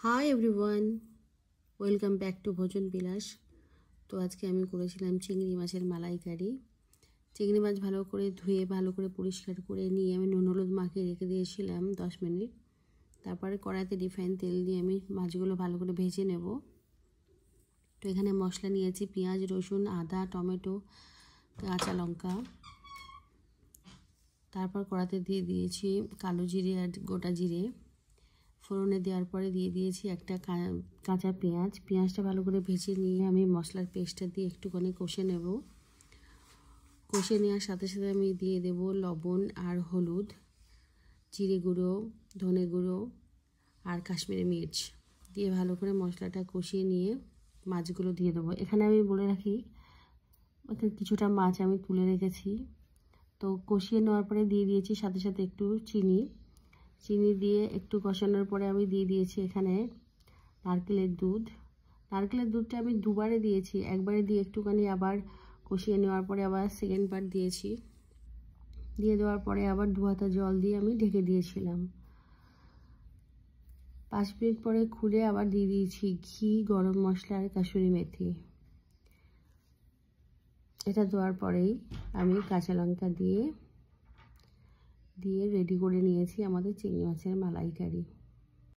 Hi everyone, welcome back to ভোজন বিলাস। তো আজকে আমি করেছিলাম চিংড়ি মাছের মালাইকারি। চিংড়ি মাছ ভালো করে ধুয়ে ভালো করে পরিষ্কার করে নিয়ে আমি নুন হলুদ মাখিয়ে রেখে দিয়েছিলাম 10 মিনিট। তারপরে কড়াইতে রিফাইন তেল দিয়ে আমি মাছগুলো ভালো করে ভেজে নেব। তো এখানে মশলা নিয়েছি পেঁয়াজ, রসুন, আদা, টমেটো, কাঁচা লঙ্কা। তারপর কড়াইতে দিয়ে দিয়েছি কালো জিরে আর গোটা জিরে। ফোড়নে দেওয়ার পরে দিয়ে দিয়েছি একটা কাঁচা পেঁয়াজটা ভালো করে ভেজে নিয়ে আমি মশলার পেস্টটা দিয়ে একটুখানি কষে নেব। কষে নেওয়ার সাথে সাথে আমি দিয়ে দেব লবণ আর হলুদ, জিরে গুঁড়ো, ধনে গুঁড়ো আর কাশ্মীরি মির্চ দিয়ে ভালো করে মশলাটা কষিয়ে নিয়ে মাছগুলো দিয়ে দেবো। এখানে আমি বলে রাখি কিছুটা মাছ আমি তুলে রেখেছি। তো কষিয়ে নেওয়ার পরে দিয়ে দিয়েছি সাথে সাথে একটু চিনি দিয়ে একটু কষানোর পরে আমি দিয়ে দিয়েছি এখানে নারকেলের দুধটা আমি দুবারে দিয়েছি। একবারে দিয়ে একটুখানি আবার কষিয়ে নেওয়ার পরে আবার সেকেন্ড বার দিয়েছি। দিয়ে দেওয়ার পরে আবার 2 হাতা জল দিয়ে আমি ঢেকে দিয়েছিলাম। 5 মিনিট পরে খুলে আবার দিয়ে দিয়েছি ঘি, গরম মশলা আর কাসুরি মেথি। এটা দেওয়ার পরেই আমি কাঁচা লঙ্কা দিয়ে রেডি করে নিয়েছি আমাদের চিংড়ি মাছের মালাইকারি।